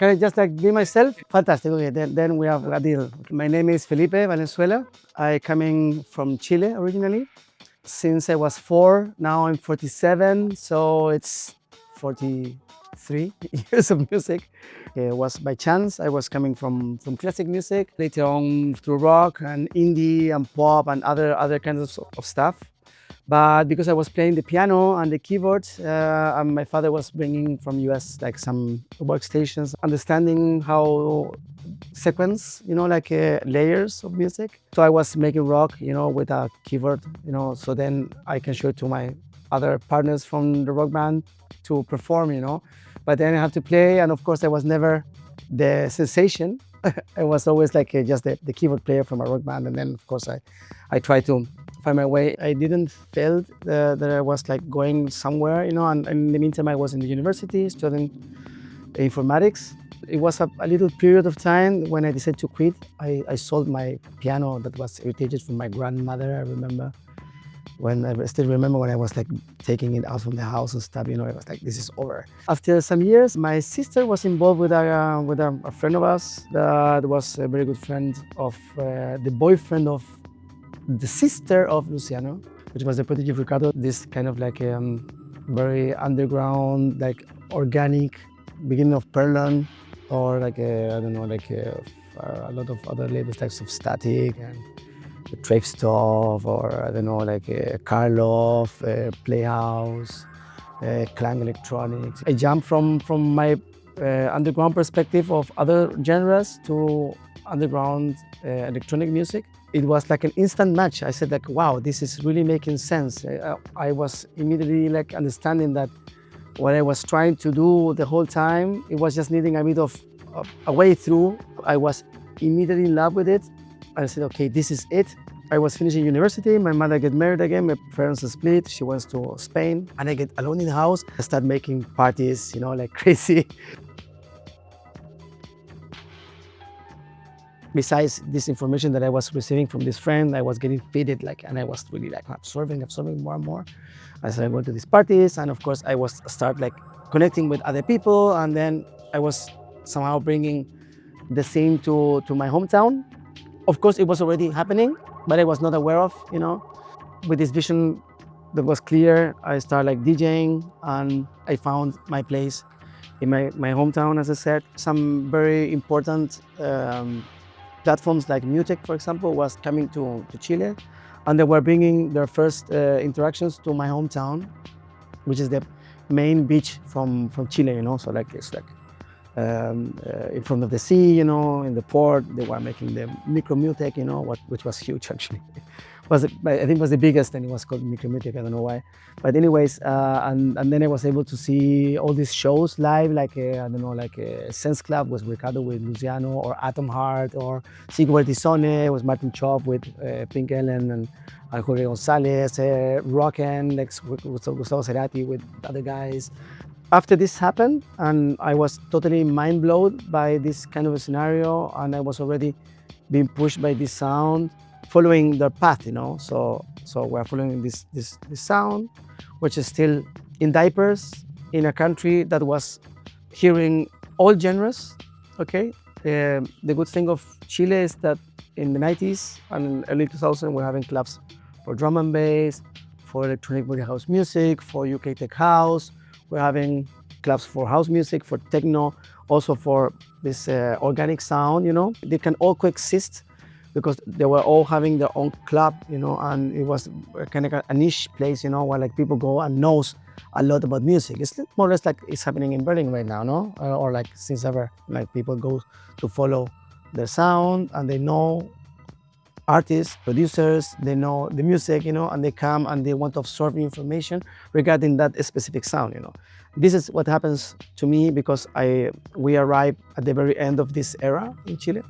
Can I just like be myself? Fantastic. Okay, then we have a deal. My name is Felipe Valenzuela. I coming from Chile originally. Since I was 4, now I'm 47, so it's 43 years of music. It was by chance. I was coming from classic music, later on through rock and indie and pop and other kinds of stuff. But because I was playing the piano and the keyboard, and my father was bringing from US like some workstations, understanding how sequence, like layers of music. So I was making rock, with a keyboard, so then I can show it to my other partners from the rock band to perform, But then I have to play, and of course I was never the sensation. I was always like just the keyboard player from a rock band, and then of course I tried to find my way. I didn't feel that I was like going somewhere, and in the meantime I was in the university studying informatics. It was a little period of time when I decided to quit. I sold my piano that was heritage from my grandmother. I still remember when I was like taking it out from the house and stuff. I was like, this is over. After some years, my sister was involved with a friend of ours that was a very good friend of the boyfriend of the sister of Luciano, which was the prodigy of Ricardo. This kind of like very underground, like organic beginning of Perlon, or like I don't know, like a lot of other labels, types of Static and Trave Stuff, or I don't know, like Karloff, Playhouse, Clang Electronics. I jumped from my underground perspective of other genres to underground electronic music. It was like an instant match. I said like, wow, this is really making sense. I was immediately like understanding that what I was trying to do the whole time, it was just needing a bit of a way through. I was immediately in love with it. I said, okay, this is it. I was finishing university, my mother got married again, my parents split, she went to Spain, and I get alone in the house. I start making parties, like crazy. Besides this information that I was receiving from this friend, I was getting fitted, and I was really like absorbing more and more. I started going to these parties, and of course I was start like connecting with other people, and then I was somehow bringing the scene to my hometown. Of course, it was already happening, but I was not aware of, With this vision that was clear, I started like DJing, and I found my place in my hometown, as I said. Some very important platforms like Mutec, for example, was coming to Chile, and they were bringing their first interactions to my hometown, which is the main beach from Chile, So like it's like in front of the sea, in the port, they were making the micro Mutec, which was huge actually. I think it was the biggest, and it was called micro Mutec. I don't know why, but anyways, and then I was able to see all these shows live, like I don't know, like Sense Club was Ricardo with Luciano, or Atom Heart, or Sigo Vertisone was Martin Chop with Pink Ellen and Jorge Gonzalez, Rockin', like Gustavo Cerati with other guys. After this happened, and I was totally mind blown by this kind of a scenario, and I was already being pushed by this sound, following their path, So we're following this sound, which is still in diapers in a country that was hearing all genres. Okay, the good thing of Chile is that in the 90s and early 2000s, we're having clubs for drum and bass, for electronic boogie house music, for UK tech house. We're having clubs for house music, for techno, also for this organic sound, They can all coexist because they were all having their own club, and it was kind of a niche place, where like people go and knows a lot about music. It's more or less like it's happening in Berlin right now, no? Or like since ever, like people go to follow their sound, and they know artists, producers, they know the music, and they come and they want to absorb information regarding that specific sound, This is what happens to me because we arrived at the very end of this era in Chile.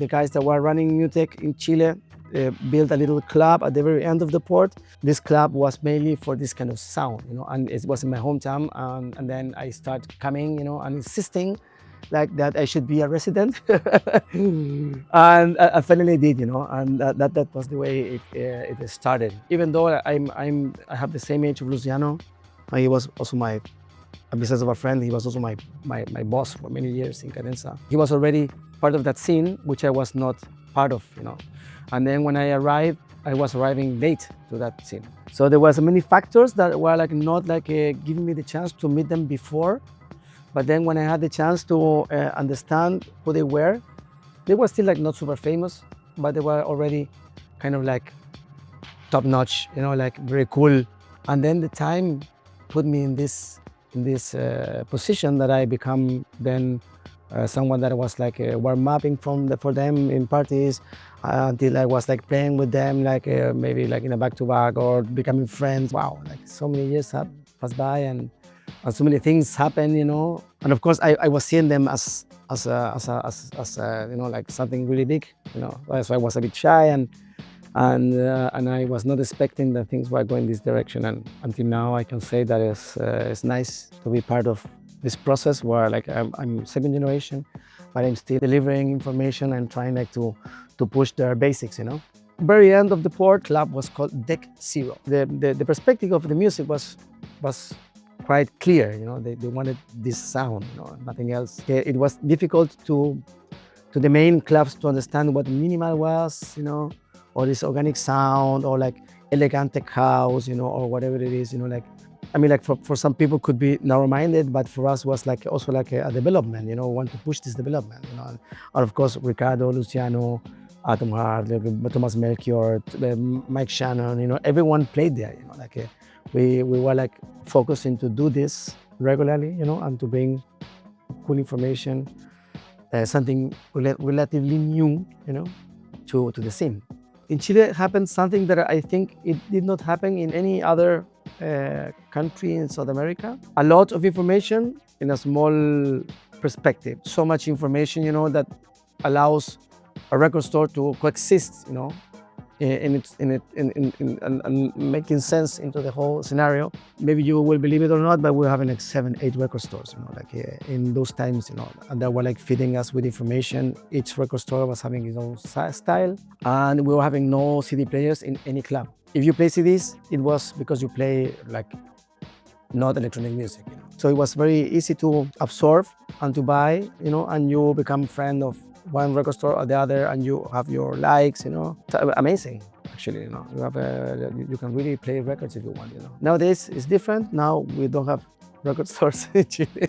The guys that were running Mutec in Chile built a little club at the very end of the port. This club was mainly for this kind of sound, and it was in my hometown. And then I started coming, and insisting like that I should be a resident. And I finally did, and that was the way it started. Even though I have the same age of Luciano, he was also my And besides of a friend, he was also my boss for many years in Cadenza. He was already part of that scene, which I was not part of, you know. And then when I arrived, I was arriving late to that scene. So there was many factors that were like not like giving me the chance to meet them before. But then when I had the chance to understand who they were still like not super famous, but they were already kind of like top notch, you know, like very cool. And then the time put me in this position that I become then someone that was like warm upping for them in parties until I was like playing with them, like maybe like in a back to back or becoming friends. Wow, like so many years have passed by and so many things happen, you know. And of course, I was seeing them as you know, like something really big, you know. So I was a bit shy and I was not expecting that things were going this direction. And until now, I can say that it's nice to be part of this process where like I'm second generation, but I'm still delivering information and trying like to push their basics, you know. Very end of the port club was called Deck Zero. The perspective of the music was quite clear, you know. They wanted this sound, you know, nothing else. It was difficult to the main clubs to understand what minimal was, you know, or this organic sound, or like elegant tech house, you know, or whatever it is, you know, like, I mean, like for some people could be narrow-minded, but for us was like also like a development, you know, want to push this development, you know, and of course Ricardo, Luciano, Atom Heart, like, Thomas Melchior, Mike Shannon, you know, everyone played there, you know, like we were like focusing to do this regularly, you know, and to bring cool information, something relatively new, you know, to the scene. In Chile happened something that I think it did not happen in any other country in South America. A lot of information in a small perspective. So much information, you know, that allows a record store to coexist, you know, and making sense into the whole scenario. Maybe you will believe it or not, but we're having like 7, 8 record stores, you know, like in those times, you know, and they were like feeding us with information. Each record store was having its own style, and we were having no CD players in any club. If you play CDs, it was because you play like not electronic music, you know. So it was very easy to absorb and to buy, you know, and you become friend of one record store or the other, and you have your likes, you know. So, amazing, actually, you know. You can really play records if you want, you know. Nowadays it's different. Now we don't have record stores in Chile.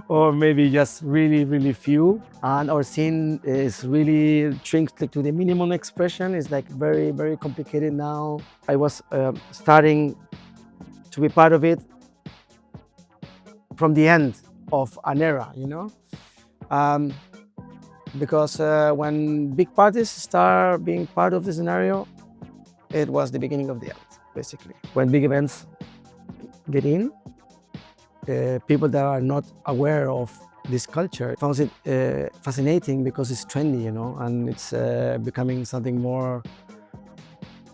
Or maybe just really, really few. And our scene is really shrinks to the minimum expression. It's like very, very complicated now. I was starting to be part of it from the end of an era, you know. Because when big parties start being part of the scenario, it was the beginning of the end, basically. When big events get in, people that are not aware of this culture found it fascinating because it's trendy, you know, and it's becoming something more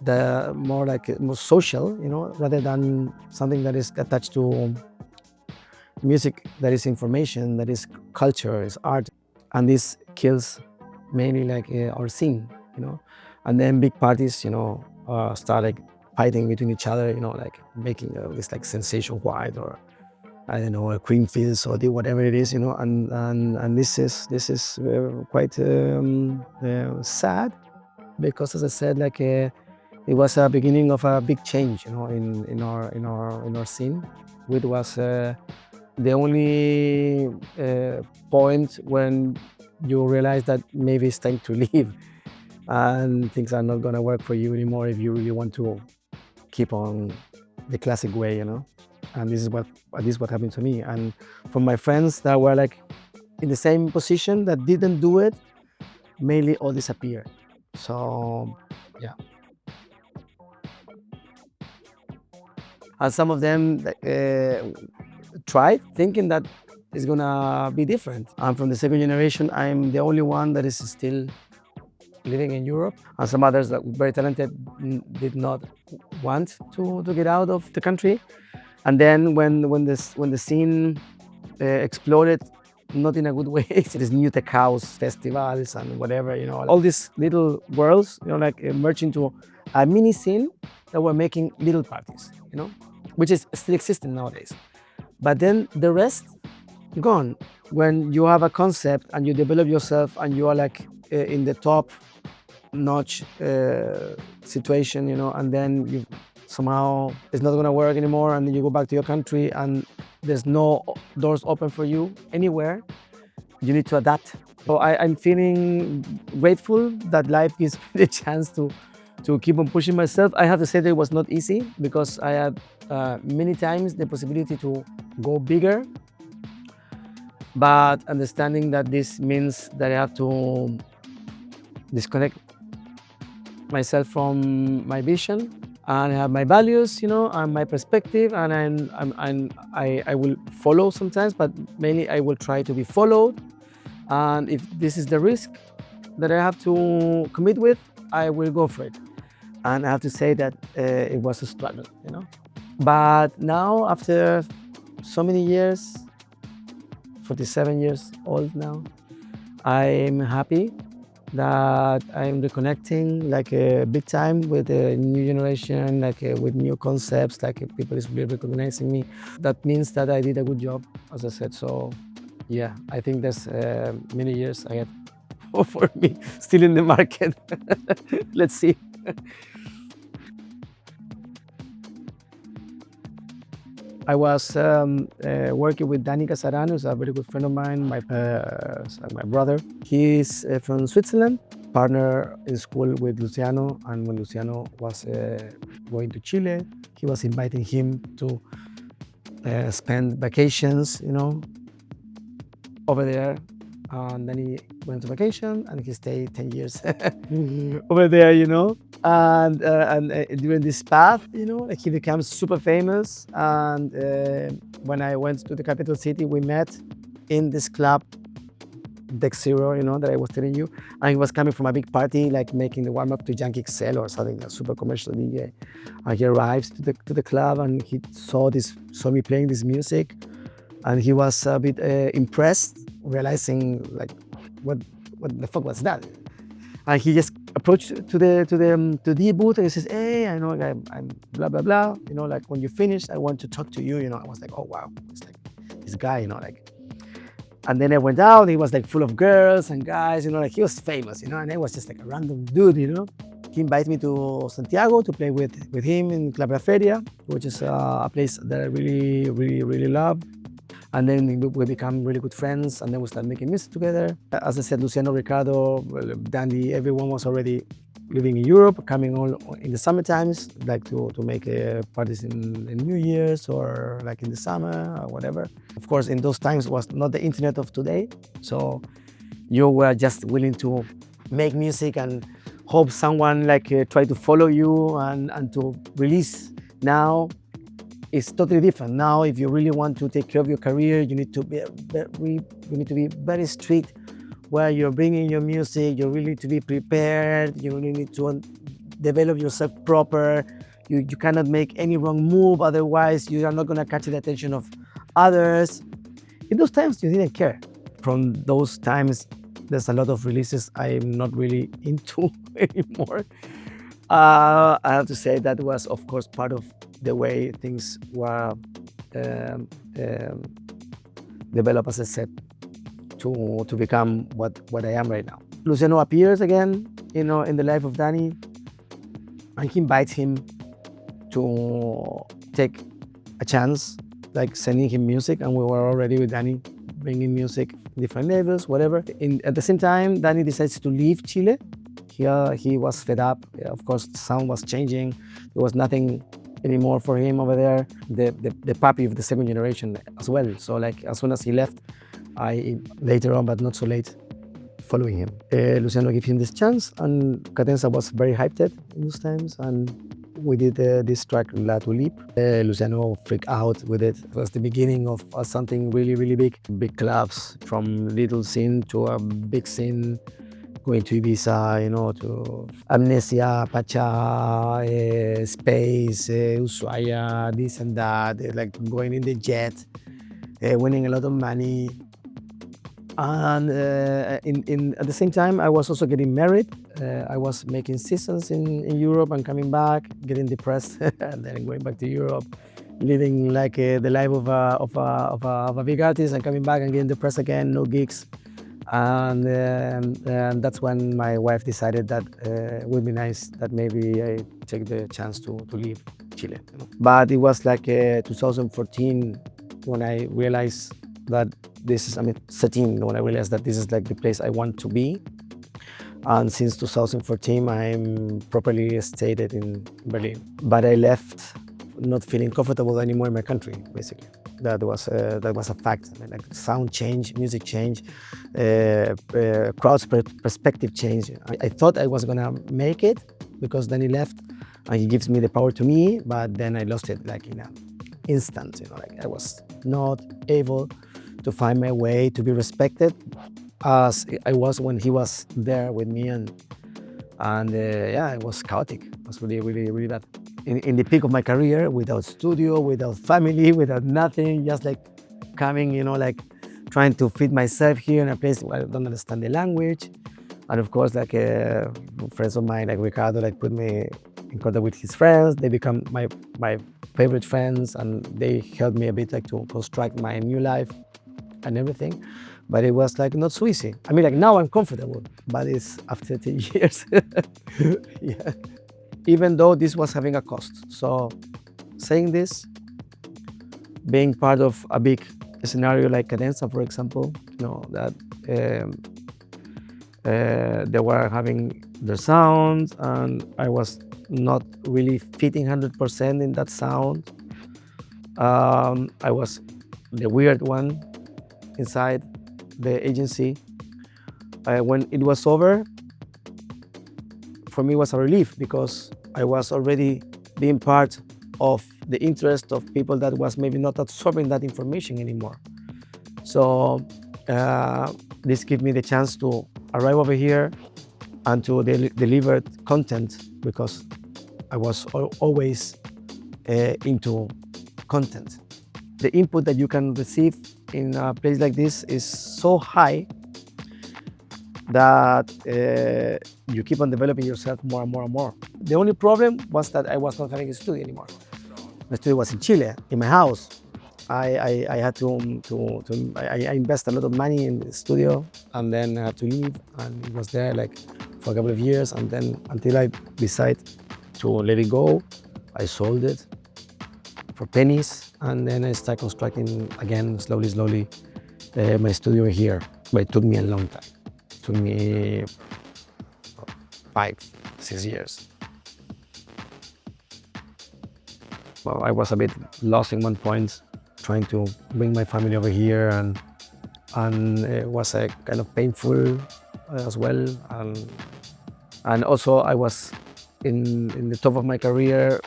more social, you know, rather than something that is attached to music, that is information, that is culture, is art. And this kills mainly like our scene, you know. And then big parties, you know, start like fighting between each other, you know, like making this like sensation white, or I don't know, a cream fizz, or whatever it is, you know. And this is quite sad, because as I said, like it was a beginning of a big change, you know, in our scene. It was the only point when you realize that maybe it's time to leave and things are not going to work for you anymore if you really want to keep on the classic way, you know. And this is what happened to me. And from my friends that were like in the same position that didn't do it, mainly all disappeared. So yeah. And some of them tried thinking that it's gonna be different. I'm from the second generation. I'm the only one that is still living in Europe, and some others that were very talented did not want to get out of the country. And then when the scene exploded, not in a good way, these new tech house festivals and whatever, you know, all these little worlds, you know, like merged into a mini scene that were making little parties, you know, which is still existing nowadays. But then the rest gone. When you have a concept and you develop yourself and you are like in the top notch situation, and then you somehow it's not gonna work anymore, and then you go back to your country and there's no doors open for you anywhere. You need to adapt. So I'm feeling grateful that life gives me the chance to keep on pushing myself. I have to say that it was not easy because I had many times the possibility to go bigger, but understanding that this means that I have to disconnect myself from my vision and I have my values, and my perspective, and I will follow sometimes, but mainly I will try to be followed. And if this is the risk that I have to commit with, I will go for it. And I have to say that it was a struggle. But now, after so many years, 47 years old now, I'm happy that I'm reconnecting like big time with the new generation, like with new concepts, like people is really recognizing me. That means that I did a good job, as I said. So yeah, I think there's many years ahead for me still in the market. Let's see. I was working with Danny Casarano, who's a very good friend of mine, my brother. He's from Switzerland, partner in school with Luciano. And when Luciano was going to Chile, he was inviting him to spend vacations, over there. And then he went to vacation and he stayed 10 years over there. And during this path, like he becomes super famous. And when I went to the capital city, we met in this club, Deck Zero, that I was telling you. And he was coming from a big party, like making the warm up to Yankee XL or something, a super commercial DJ. And he arrives to the club and he saw me playing this music. And he was a bit impressed, realizing like, what the fuck was that? And he just approached to the booth and he says, "Hey, I know I'm blah blah blah. Like when you finish, I want to talk to you." I was like, "Oh wow, it's like this guy, like." And then I went out. He was like full of girls and guys, like he was famous, and I was just like a random dude. He invited me to Santiago to play with him in La Feria, which is a place that I really, really, really love. And then we become really good friends, and then we start making music together. As I said, Luciano, Ricardo, Dandy, everyone was already living in Europe, coming all in the summer times, like to make parties in New Year's or like in the summer or whatever. Of course, in those times was not the internet of today, so you were just willing to make music and hope someone like try to follow you and to release. Now it's totally different. Now, if you really want to take care of your career, you need to be very strict where you're bringing your music. You really need to be prepared. You really need to develop yourself proper. You cannot make any wrong move, otherwise you are not going to catch the attention of others. In those times, you didn't care. From those times, there's a lot of releases I'm not really into anymore. I have to say that was, of course, part of the way things were developed, as I said, to become what I am right now. Luciano appears again, in the life of Danny, and he invites him to take a chance, like sending him music, and we were already with Danny bringing music, different levels, whatever. At the same time, Danny decides to leave Chile. He was fed up. Of course, the sound was changing. There was nothing anymore for him over there. The puppy of the second generation as well. So like as soon as he left, I later on, but not so late, following him. Luciano gave him this chance, and Cadenza was very hyped in those times, and we did this track La Tulipe. Luciano freaked out with it. It was the beginning of something really, really big. Big clubs, from little scene to a big scene, going to Ibiza, to Amnesia, Pacha, Space, Ushuaia, this and that, like going in the jet, winning a lot of money. And at the same time, I was also getting married. I was making seasons in Europe and coming back, getting depressed, and then going back to Europe, living like the life of a big artist and coming back and getting depressed again, no gigs. And that's when my wife decided that it would be nice that maybe I take the chance to leave Chile. But it was like 2014 when I realized that this is, I mean, 13 when I realized that this is like the place I want to be. And since 2014, I'm properly stayed in Berlin. But I left not feeling comfortable anymore in my country, basically. That was a fact. I mean, like sound change, music change, crowd's perspective change. I thought I was gonna make it because then he left and he gives me the power to me, but then I lost it like in an instant. Like I was not able to find my way to be respected as I was when he was there with me, and yeah, it was chaotic. It was really, really, really bad. In the peak of my career, without studio, without family, without nothing, just like coming, like trying to fit myself here in a place where I don't understand the language. And of course, like friends of mine, like Ricardo, like put me in contact with his friends. They become my favorite friends, and they helped me a bit like to construct my new life and everything. But it was like not so easy. I mean, like now I'm comfortable, but it's after 10 years. Yeah. Even though this was having a cost. So saying this, being part of a big scenario like Cadenza, for example, that they were having their sound and I was not really fitting 100% in that sound. I was the weird one inside the agency. When it was over, for me it was a relief because I was already being part of the interest of people that was maybe not absorbing that information anymore. So this gave me the chance to arrive over here and to deliver content because I was always into content. The input that you can receive in a place like this is so high that you keep on developing yourself more and more and more. The only problem was that I was not having a studio anymore. My studio was in Chile, in my house. I had to I invest a lot of money in the studio and then I had to leave, and it was there like for a couple of years, and then until I decided to let it go, I sold it for pennies, and then I started constructing again slowly my studio here. But it took me a long time. It took me 5-6 years. Well, I was a bit lost in one point, trying to bring my family over here, and it was a kind of painful as well. And also I was in the top of my career,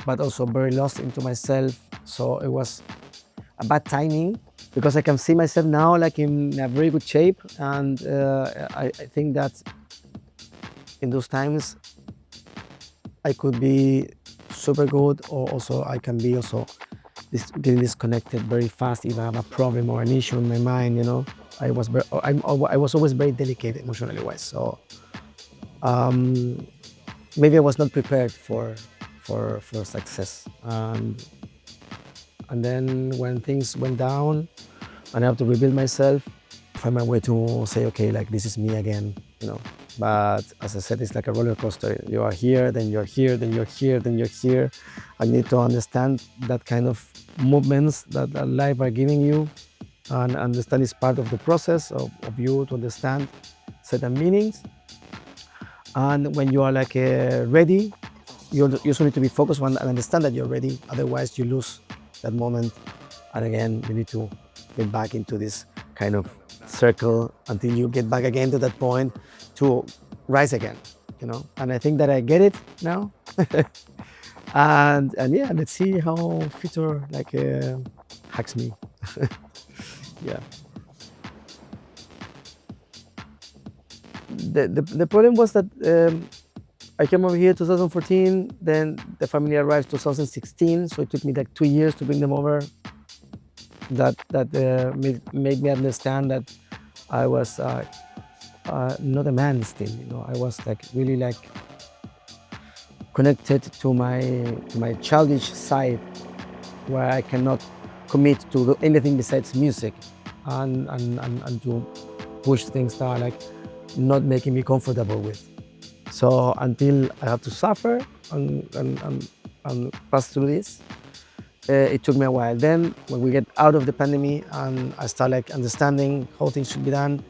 but also very lost into myself. So it was a bad timing because I can see myself now like in a very good shape, and I think that in those times I could be super good, or also I can be also getting disconnected very fast if I have a problem or an issue in my mind. I was always very delicate emotionally wise, so maybe I was not prepared for success. And then when things went down and I have to rebuild myself, find my way to say, okay, like this is me again. But as I said, it's like a roller coaster. You are here, then you're here, then you're here, then you're here. I need to understand that kind of movements that life are giving you, and understand it's part of the process of you to understand certain meanings. And when you are like ready, you also need to be focused on and understand that you're ready. Otherwise, you lose that moment. And again, you need to get back into this kind of circle until you get back again to that point to rise again. And I think that I get it now. and yeah, let's see how future like hacks me. Yeah. The problem was that I came over here 2014, then the family arrived 2016, so it took me like 2 years to bring them over. That made me understand that I was not a man still. I was like really like connected to my childish side, where I cannot commit to do anything besides music and to push things that are like not making me comfortable with. So until I have to suffer and pass through this, it took me a while. Then when we get out of the pandemic and I start like understanding how things should be done,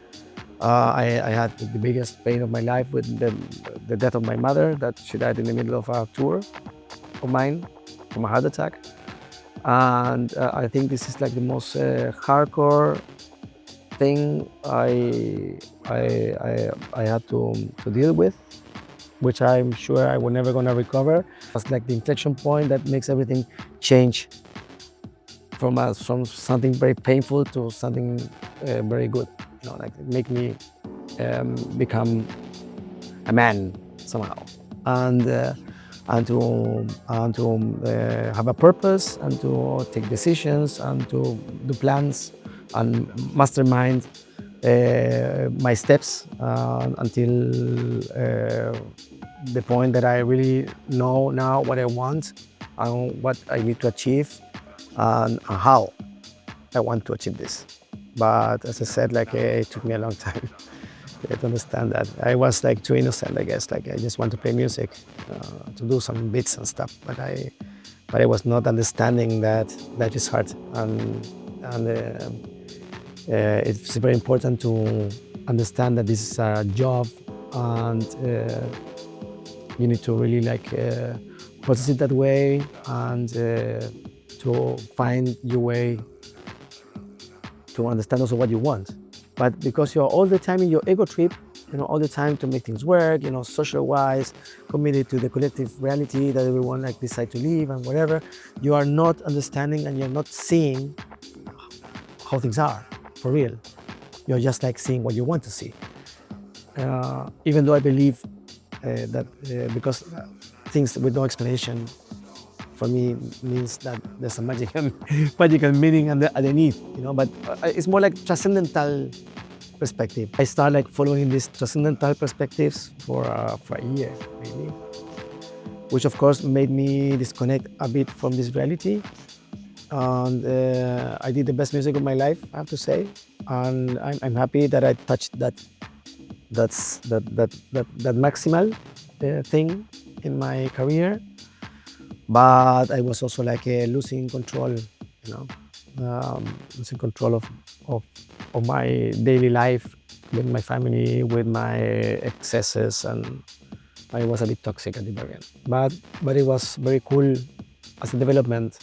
I had the biggest pain of my life with the death of my mother, that she died in the middle of a tour of mine from a heart attack. And I think this is like the most hardcore thing I had to deal with, which I'm sure I was never gonna recover. It's like the inflection point that makes everything change from something very painful to something very good. You know, like make me become a man somehow, and and to have a purpose and to take decisions and to do plans and mastermind my steps until the point that I really know now what I want and what I need to achieve and how I want to achieve this. But as I said, like it took me a long time to understand that. I was like too innocent, I guess. Like I just want to play music, to do some beats and stuff. But I was not understanding that life is hard, and it's very important to understand that this is a job, and you need to really like process it that way, and to find your way to understand also what you want. But because you're all the time in your ego trip, you know, all the time to make things work, you know, social wise, committed to the collective reality that everyone like decide to live and whatever, you are not understanding and you're not seeing how things are for real. You're just like seeing what you want to see. Even though I believe that because things with no explanation for me means that there's a magical, magical meaning underneath, you know, but it's more like transcendental perspective. I started like following these transcendental perspectives for a year, maybe, which of course made me disconnect a bit from this reality. And I did the best music of my life, I have to say, and I'm happy that I touched that maximal thing in my career. But I was also like losing control, you know, losing control of, of my daily life with my family, with my excesses, and I was a bit toxic at the very end. But it was very cool as a development,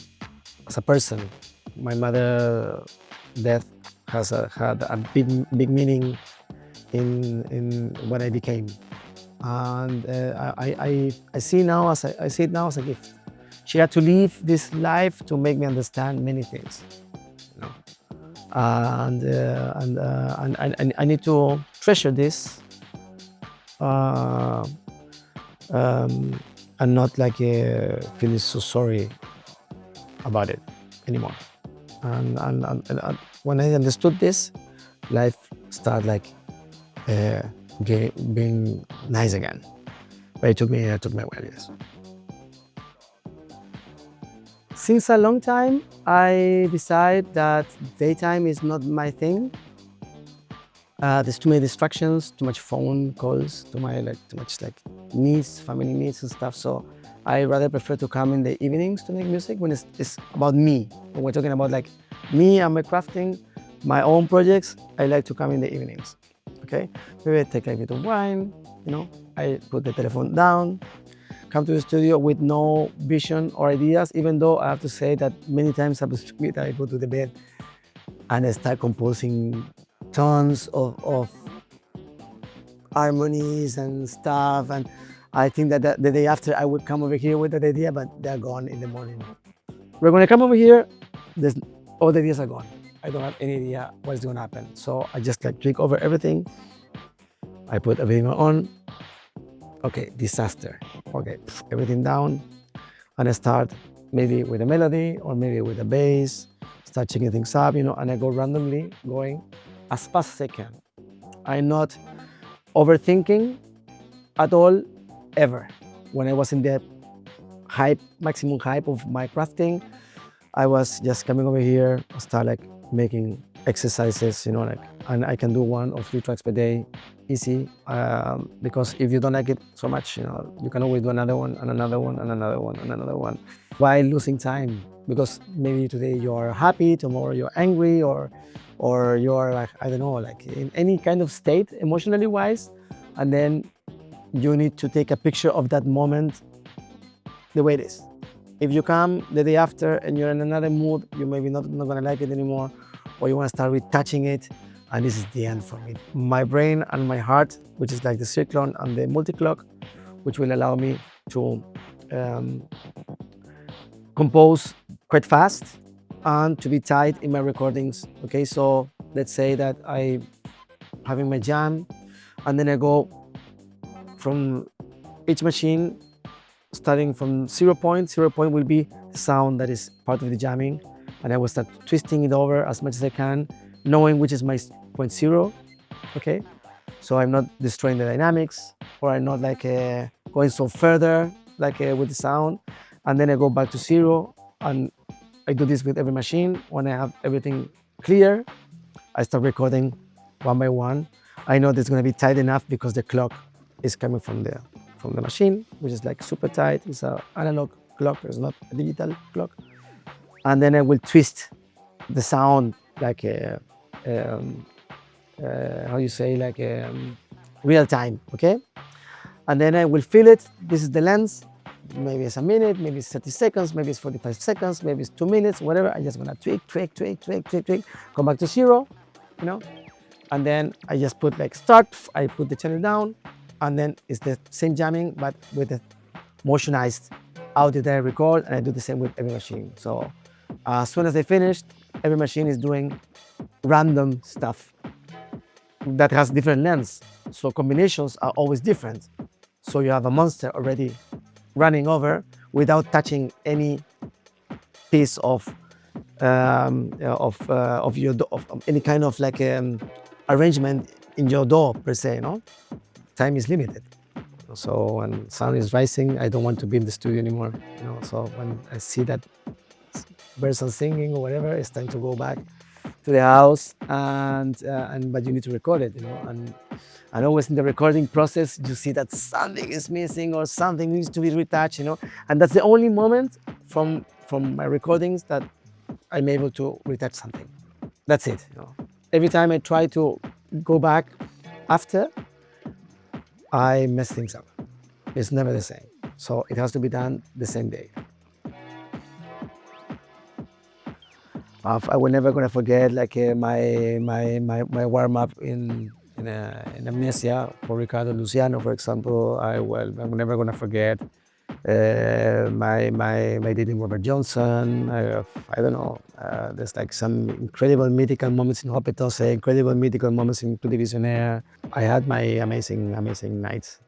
as a person. My mother death had a big meaning in what I became, and I see now as I see it now as a gift. She had to live this life to make me understand many things, you know? And I need to treasure this, uh, um, and not like feeling so sorry about it anymore. And when I understood this, life started like uh, being nice again. But it took me a while, yes. Since a long time, I decided that daytime is not my thing. There's too many distractions, too much phone calls, too much like needs, family needs and stuff. So I rather prefer to come in the evenings to make music when it's about me. When we're talking about like me and my crafting, my own projects, I like to come in the evenings. Okay, maybe I take a bit of wine. You know, I put the telephone down, come to the studio with no vision or ideas, even though I have to say that many times happens to me that I go to the bed and I start composing tons of harmonies and stuff. And I think that the day after I would come over here with that idea, but they're gone in the morning. We're gonna come over here, there's all the ideas are gone. I don't have any idea what's gonna happen. So I just like drink over everything. I put everything on. Okay, disaster. Okay, everything down. And I start maybe with a melody or maybe with a bass, start checking things up, you know, and I go randomly going as fast as I can. I'm not overthinking at all, ever. When I was in the hype, maximum hype of my crafting, I was just coming over here, start like making exercises, you know, like, and I can do 1 or 3 tracks per day, easy. Because if you don't like it so much, you know, you can always do another one and another one and another one and another one. Why losing time? Because maybe today you're happy, tomorrow you're angry, or you're like, I don't know, like in any kind of state emotionally wise, and then you need to take a picture of that moment the way it is. If you come the day after and you're in another mood, you maybe not gonna like it anymore, or you wanna start retouching it, and this is the end for me. My brain and my heart, which is like the cyclone and the multi-clock, which will allow me to um, compose quite fast and to be tight in my recordings. Okay, so let's say that I having my jam, and then I go from each machine starting from 0 point. 0 point will be the sound that is part of the jamming, and I will start twisting it over as much as I can, knowing which is my point zero. Okay, so I'm not destroying the dynamics, or I'm not like going so further like with the sound, and then I go back to zero, and I do this with every machine. When I have everything clear, I start recording one by one. I know that's going to be tight enough because the clock is coming from the machine, which is like super tight. It's an analog clock, it's not a digital clock. And then I will twist the sound like um, how you say, like real time, okay? And then I will feel it. This is the length. Maybe it's a minute, maybe it's 30 seconds, maybe it's 45 seconds, maybe it's 2 minutes, whatever. I'm just gonna tweak, tweak, tweak, tweak, tweak, tweak, come back to zero, you know? And then I just put like start, I put the channel down, and then it's the same jamming, but with the motionized audio that I record, and I do the same with every machine. So as soon as I finished, every machine is doing random stuff that has different lengths. So combinations are always different. So you have a monster already running over without touching any piece of your of any kind of like arrangement in your door per se. No, time is limited. So when sun is rising, I don't want to be in the studio anymore. You know, so when I see that birds are singing or whatever, it's time to go back to the house, and but you need to record it. You know, and always in the recording process, you see that something is missing or something needs to be retouched. You know, and that's the only moment from my recordings that I'm able to retouch something. That's it. You know, every time I try to go back after, I mess things up. It's never the same. So it has to be done the same day. I will never gonna forget like my warm up in Amnesia for Ricardo Luciano, for example. I'm never gonna forget my dating Robert Johnson. I don't know. There's like some incredible mythical moments in Hopetose, incredible mythical moments in Televisionaire. I had my amazing nights.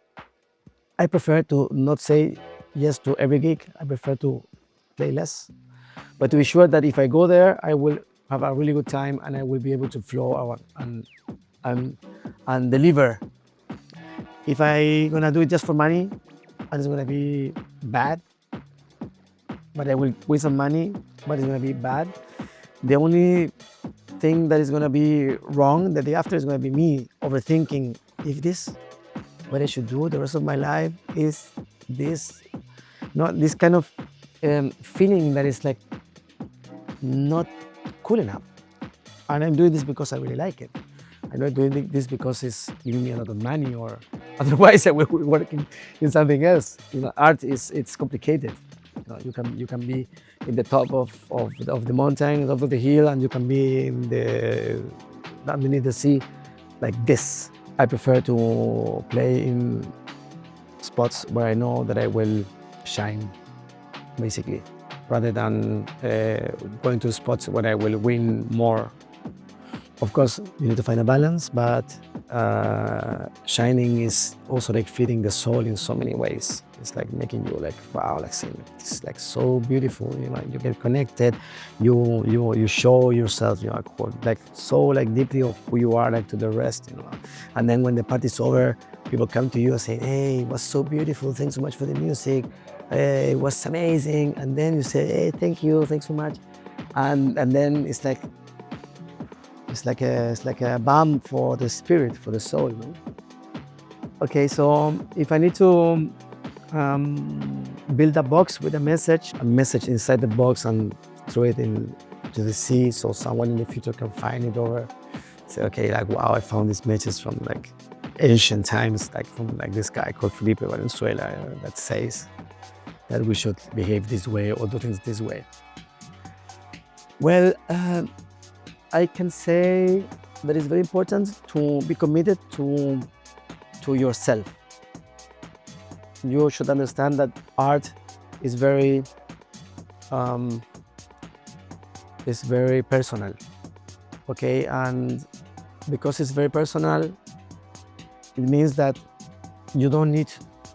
I prefer to not say yes to every gig. I prefer to play less, but to be sure that if I go there, I will have a really good time and I will be able to flow out and, and deliver. If I gonna do it just for money, and it's gonna be bad, but I will waste some money, but it's gonna be bad. The only thing that is gonna be wrong the day after is gonna be me overthinking if this what I should do the rest of my life is this, not this kind of feeling that is like not cool enough. And I'm doing this because I really like it. I'm not doing this because it's giving me a lot of money, or otherwise I will be working in something else. You know, art it's complicated. You know, you can be in the top of the mountain, top of the hill, and you can be in the underneath the sea like this. I prefer to play in spots where I know that I will shine, basically, rather than going to spots where I will win more. Of course, you need to find a balance, but shining is also like feeding the soul in so many ways. It's like making you like, wow, like saying it's like so beautiful. You know, you get connected, you show yourself, you know, like so like deeply of who you are, like to the rest, you know. And then when the party's over, people come to you and say, hey, it was so beautiful. Thanks so much for the music. It was amazing. And then you say, hey, thank you, thanks so much. and then it's like a balm for the spirit, for the soul. No? Okay, so if I need to build a box with a message inside the box and throw it in to the sea, so someone in the future can find it or say, okay, like wow, I found this message from like ancient times, like from like this guy called Felipe Valenzuela that says that we should behave this way or do things this way. Well, I can say that it's very important to be committed to yourself. You should understand that art is very personal, okay? And because it's very personal, it means that you don't need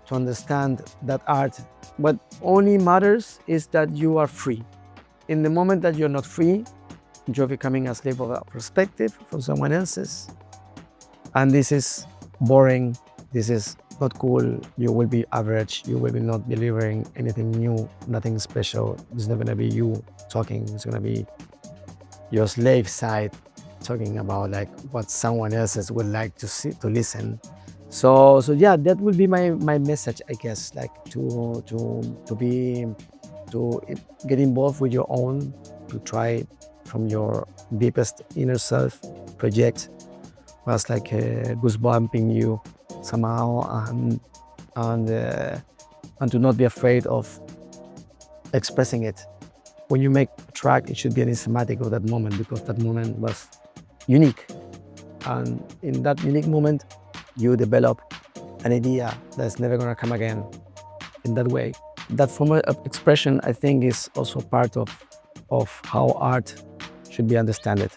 to understand that art. What only matters is that you are free. In the moment that you're not free, you're becoming a slave of a perspective from someone else's. And this is boring. This is not cool. You will be average. You will be not delivering anything new, nothing special. It's not gonna be you talking. It's gonna be your slave side talking about like what someone else would like to see, to listen. So yeah, that will be my message, I guess, like to get involved with your own, to try from your deepest inner self, project what's like goosebumping you somehow, and to not be afraid of expressing it. When you make a track, it should be an cinematic of that moment, because that moment was unique. And in that unique moment, you develop an idea that's never gonna come again in that way. That form of expression, I think, is also part of how art should be understood.